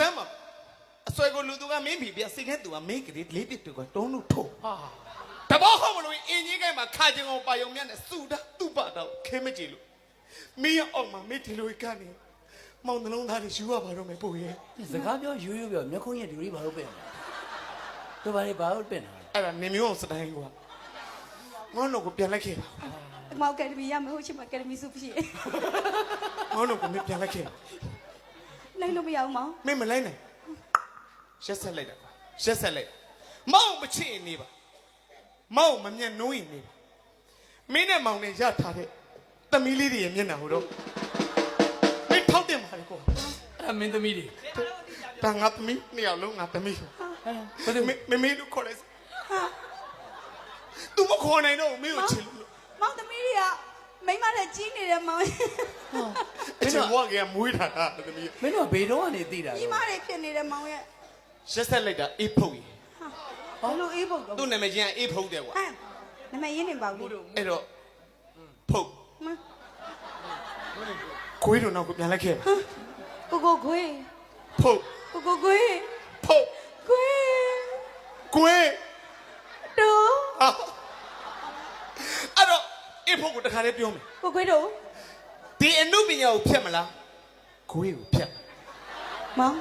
ဆမ်းမှာအဆွဲကိုလူသူကမင်းပြီပြစိတ်ခဲသူကမင်းကလေးလေးပြစ်တူကတုံးလို့ထိုးတဘောဟုတ်မလို့အင်းကြီးကဲမှာခါကျင်အောင်ပါယုံမြတ်နဲ့စူတာသူ့ပါတော့ခဲမကြည့်လို့မင်းအောင်မှာမင်းဒီလိုကနေမောင်နှလုံးသားတွေယူရပါတော့မယ်ပို့ရဲ့စကားပြောရိုးရိုးပြောမျက်ခုံးရဲ့ဒီလိုဘာလို့ပဲတို့ဘာလဲဘာလို့ပဲနာအဲ့ဒါနေမျိုးအောင်စတိုင်းကွာငေါ့တော့ကိုပြန်လိုက်ခဲ့ပါ မောက်ကယ်ဒမီရမယ်ဟုတ်ချင်မှာကယ်ဒမီစုဖြစ်ငေါ့တော့ကိုမင်းပြန်လိုက်ခဲ့လိုက်လို့မရဘူးမောင်မင်းမလိုက်နိုင်ရက်ဆက်လိုက်တာကွာရက်ဆက်လိုက်မောင်မချစ်နေပါမောင်မမျက်နှိုးရင်နေပါမင်းနဲ့မောင်နဲ့ရထားတဲ့သမီးလေးတွေရဲ့မျက်နှာဟိုတော့မင်းထောက်တင်ပါလေကွာအဲ့မင်းသမီးတွေဒါငါသမီးနှစ်ယောက်လုံးငါသမီးဘာလို့မင်းတို့ခေါ်လိုက်သူမခေါ်နိုင်တော့မင်းကိုချစ်လို့မောင်သမီးတွေကမိမနဲ့ကြီးနေတယ်မောင်အချင်းဘွားကမွေးတာသမီးမင်းတို့ကဘေတော့ကနေသိတာကြီးမတွေဖြစ်နေတယ်မောင်ရဲ့ရက်ဆက်လိုက်တာအေးဖုတ်ကြီးဘာလို့အေးဖုတ်တော့သူ့နာမည်ချင်းအေးဖုတ်တယ်ကွာနာမည်ရင်းနေပါဘူးအဲ့တော့ဖုတ်ခွေးတို့နောက်ကိုပြန်လိုက်ခဲ့ကိုခွေးဖုတ်ကိုခွေးဖုတ်ခွေးတို့အဲ့တော့အေးဖုတ်ကိုတခါလေးပြောမယ်ကိုခွေးတို့ဒီအနုပညာကိုဖြတ်မလားခွေးကိုဖြတ်မောင်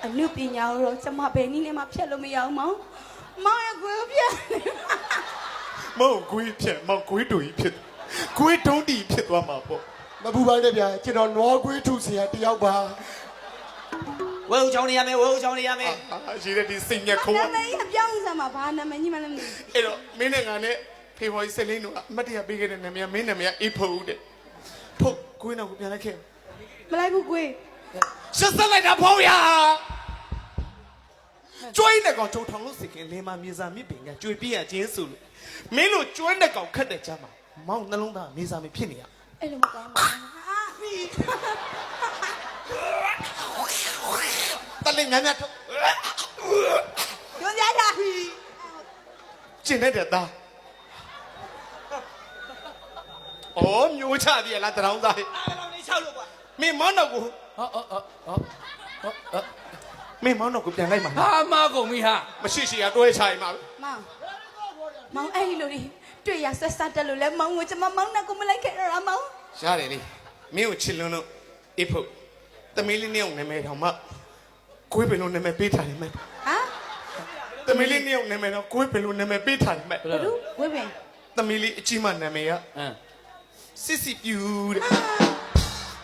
အနုပညာကိုတော့ကျမဘယ်နည်းနဲ့မှဖြတ်လို့မရအောင်မောင်ရဲ့ခွေးကိုဖြတ်မောင်ခွေးဖြတ်မောင်ခွေးတို့ကြီးဖြစ်ခွေးတုံးတီဖြစ်သွားမှာပေါ့မပူပါနဲ့ဗျာကျွန်တော်နွားခွေးထုဆရာတယောက်ပါဝဲဦးချောင်းနေရမယ်ဝဲဦးချောင်းနေရမယ်ရှိတဲ့ဒီစိတ်ညက်ခုံးနာမည်ကြီးပြောင်းစမ်းမှာဘာနာမည်ကြီးမှလည်းမသိအဲ့တော့မင်းနဲ့ငါနဲ့ဖေဖော်ဝါရီဆက်လင်းတို့အမတ်တရပေးခဲ့တဲ့နာမည်မင်းနာမည်အေးဖုတ်တဲ့ဖုတ်ခွေးနောက်ကိုပြန်လိုက်ခဲ့မလိုက်ဘူးခွေးဆက်ဆက်လိုက်တာဖုတ်ရကျွိုင်းတဲ့ကောင်ထုံထောင်လို့စိတ်ကလင်းမမြေစာမြစ်ပင်ကကျွေပြရချင်းဆိုလို့မင်းတို့ကျွိုင်းတဲ့ကောင်ခတ်တဲ့ချမ်းမှာမောင်နှလုံးသားမြေစာမြစ်ဖြစ်နေရအဲ့လိုမကောင်းပါဘူးတလင်းညာညာထုတ်ညွန်ကြတာကျင်တဲ့သားအော်မျိုးချပြီလားတရောင်းသားအဲ့တော့နေ6လို့ကွာမင်းမောင်းတော့ကိုမင်းမောင်းတော့ကိုပြန်လိုက်မှာဟာမကုန်ပြီဟာမရှိရှိကတွဲချရင်မှာမောင်အဲ့လိုတွေ့ရဆက်ဆက်တက်လို့လဲမောင်ကိုကျမမောင်နဲ့ကိုမလိုက်ခဲ့တော့မောင်ရတယ်လေမင်းကိုချစ်လွန်းလို့အေးဖို့သမီးလေးနှစ်ယောက်နာမည်တောင်မှကိုယ်ဘယ်လိုနာမည်ပေးထားလဲမဲ့သမီးလေးနှစ်ယောက်နာမည်တော့ကိုယ်ဘယ်လိုနာမည်ပေးထားလဲမဲ့ဘယ်လိုဝေးပင်သမီးလေးအကြီးမနာမည်ကစစ်စီပြူတဲ့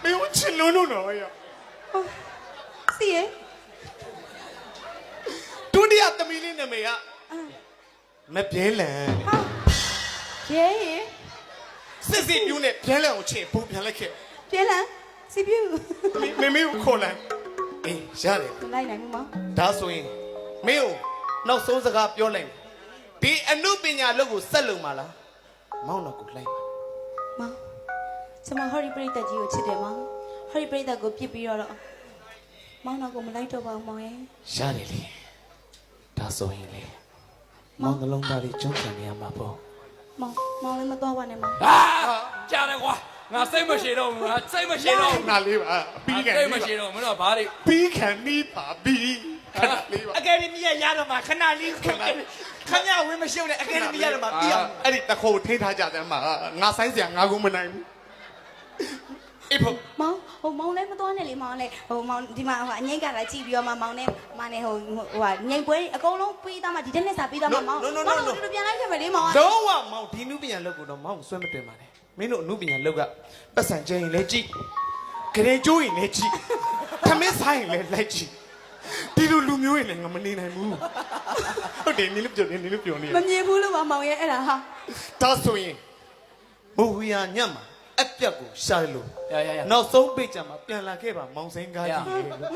မင်းကိုချစ်လွန်းလို့တော့ရစီရဒုတိယသမီးလေးနာမည်ကမပြဲလန်ရဲစစ်စီပြူနဲ့ပြဲလန်ကိုချစ်ဖို့ပြန်လိုက်ခဲ့ပြဲလန်စီပြူမမေကိုခေါ်လိုက်အေးရတယ်လိုက်နိုင်ဘူးမောင်ဒါဆိုရင်မင်းကိုနောက်ဆုံးစကားပြောလိုက်ဒီအနုပညာလုပ်ကိုဆက်လုပ်မှာလားမောင်တော့ကိုလိုက်မောင်ကျမဟော်ရီပရိသတ်ကြီးကိုချစ်တယ်မောင်ဟော်ရီပရိသတ်ကိုပြစ်ပြီးတော့မောင်တော့ကိုမလိုက်တော့ပါဘူးမောင်ရဲ့ရတယ်လေဒါဆိုရင်လေမောင်နှလုံးသားလေးကျွမ်းခံနေရမှာပေါ့မောင်လည်းမသွားပါနဲ့မောင်ကြားတယ်ကွာငါစိတ်မရှိတော့ဘူးငါစိတ်မရှိတော့နားလေးပါပြီးခံစိတ်မရှိတော့မင်းတို့ဘာတွေပြီးခံနေပါပြီးခဏလေးပါအကယ်ဒမီရတော့မှာခဏလေးခဏဝင်းမရှုံးနဲ့အကယ်ဒမီရတော့မှာပြီးအောင်အဲ့ဒီတခိုးထိထားကြတယ်မှာငါဆိုင်စရာငါကိုမနိုင်ဘူးအေးဖို့မောင်မောင်လည်းမသွားနဲ့လေမောင်လည်းမောင်ဒီမှာအငိမ့်ကလာကြည့်ပြီးတော့မောင်နဲ့မနဲ့ငိမ့်ပွဲအကုန်လုံးပြီးသားမှဒီတက်နဲ့စာပြီးသားမှမောင်တူပြန်လိုက်ခဲ့မယ်လေမောင်တော့မောင်ဒီနုပညာလုပ်ကိုတော့မောင်ဆွဲမတင်ပါနဲ့မင်းတို့အနုပညာလောက်ကပတ်စံကျင်းရင်လည်းကြည့်ဂရေကျိုးရင်လည်းကြည့်သမင်းဆိုင်ရင်လည်းလိုက်ကြည့်ဒီလိုလူမျိုးရင်လည်းငါမနေနိုင်ဘူးဟုတ်တယ်နေလို့ပြောနေမမြင်ဘူးလို့ပါမောင်ရဲ့အဲ့ဒါဟာဒါဆိုရင်မူဝီယာညံ့မှာအပြက်ကိုရှာလို့နောက်ဆုံးပိတ်ကြမှာပြန်လာခဲ့ပါမောင်စိန်ကားကြီး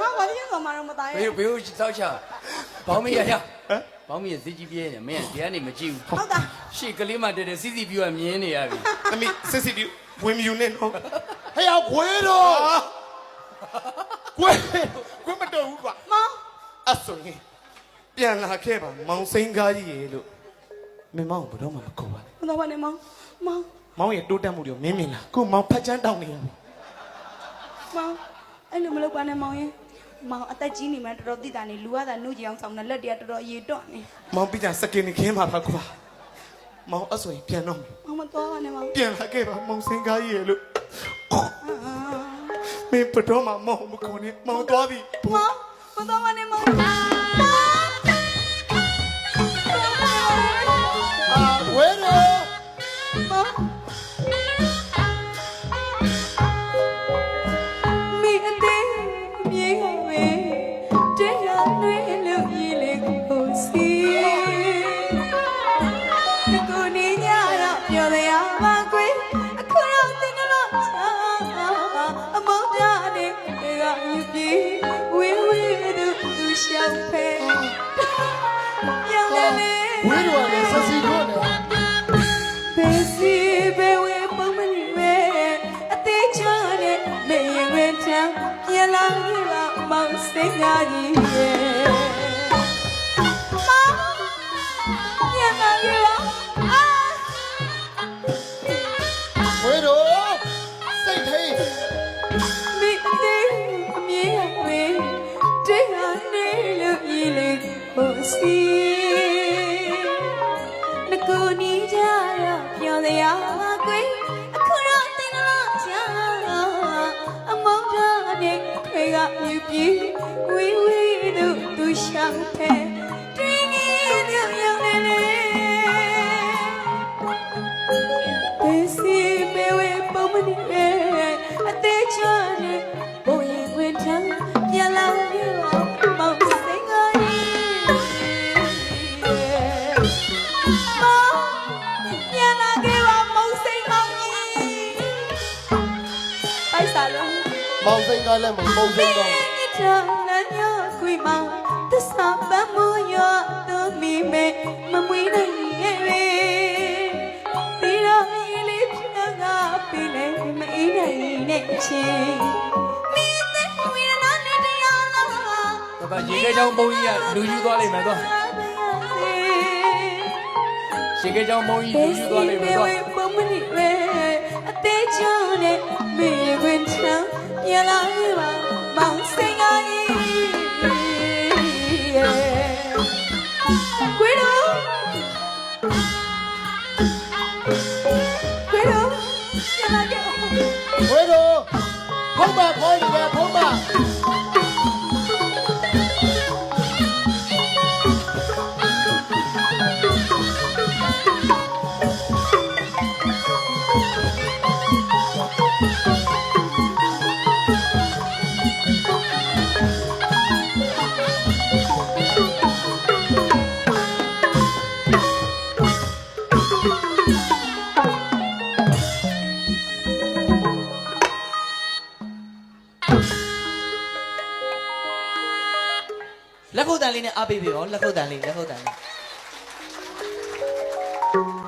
ငါဘာလို့ဆိုမှတော့မသားရဲ့ဘေးတောက်ချဘောင်းမရဟမ်ဘောင်းမရစီကြီးပြဲနေမင်းဒီကနေမကြည့်ဘူးဟုတ်တာရှေ့ကလေးမှတဲတဲစီစီပြူကမြင်နေရပြီအမေစစ်စီပြူဝင်မြူနေတော့ဟဲ့ရောက်ခွေးတော့ကွယ်မတော်ဘူးကွာမောင်အဆိုရင်ပြန်လာခဲ့ပါမောင်စိန်ကားကြီးရေလို့မင်းမောင်ဘယ်တော့မှမခေါ်ပါနဲ့မတော်ပါနဲ့မောင်မောင်ရဲ့တိုးတက်မှုတွေကိုမင်းမြင်လားခုမောင်ဖတ်ချမ်းတောင်းနေရပြီမောင်အဲ့လိုမလုပ်ပါနဲ့မောင်ရဲ့ မောင်အသက်ကြီးနေမှတော်တော်သိတာနေလူကသာနှုတ်ကြအောင်ဆောင်တဲ့လက်တည်းတော်တော်အရေးတွန့်နေ မောင်ပြီးတာစကင်နေခင်းပါလားကွာမောင်အဆွေပြန်တော့မယ် မောင်မသွားပါနဲ့မောင် ပြန်လာခဲ့ပါမောင်စင်ကားကြီးရဲ့လို့မင်းပတော်မှာမောင်မခေါ်နဲ့မောင်သွားပြီ မောင်မသွားပါနဲ့မောင် ဝဲတော့ မောင်မိအသေးမြေဝဲတရားလွေးလို့ရည်လေကိုစီကိုနေညတော့ပြောရမှာကွယ်အခုတော့တင်လို့ချာအမောင်ပြနေကယူပြေဝေးဝေးသူရှောက်ဖဲပြောင်းလေ ဝဲတော့လည်းဆက်စီတော့တယ် ဘေစီဘေဝေပုံမနေပဲအသေးချာနဲ့မေရင်ဝဲချမ်းပြန်လာခဲ့ပါမောင်စိတ်သားကြီးရဲ့မောင်ပြန်လာခဲ့ပါအာ ဝဲတော့စိတ်ထိန် မိအသေးအမြဲဝဲတရားနေလို့ရည်လေဟိုစီငကိုနီးကြတော့ပြောစရာမှာကွယ်အခုတော့တင်လို့ချာအမောင်သားနဲ့ခွေကမြူပြေဝေးဝေးသူရှောင်းဖဲတင်းနေသူရောက်နေလေဘေးစီဘေဝေပုံမနေပဲအသေးချာနဲ့ဘိုးရင်ဝင်ထမ်းပြန်လာပြီမောင်စိန်ကိုကြီးပြန်လာခဲ့ပါမောင်စိန်မောင်ကြီးပိုက်စားလုံး မောင်စိန်ကလည်းမပုံစိန်တော့ မြစ်တာလမ်းညခွေမှာသစ္စာပန်းမရတော့မိမဲမမွေးနိုင်ရဲ့လေဒီတော့ဒီလေးဖြာကပေးလေမအေးနိုင်နဲ့ချင်းမိသက်ဝိရဏနဲ့တရားလား ဒါကရေခဲချောင်းမုံကြီးကလူယူသွားလိမ့်မယ်သွားရေခဲချောင်းမုံကြီးလူယူသွားလိမ့်မယ်သွား ပုံမနေပဲအသေးချောင်းနဲ့မေဝင်ချမ်းပြန်လာခဲ့ပါမောင်စိန်ကိုကြီးခွေးတို့ခွေးတို့ပြန်လာခဲ့ ဝဲတော့ဖုံးပါခေါ်နေတယ်ဖုံးပါ လက်ခုပ်တန်လေးနဲ့အားပေးပြီရောလက်ခုပ်တန်လေး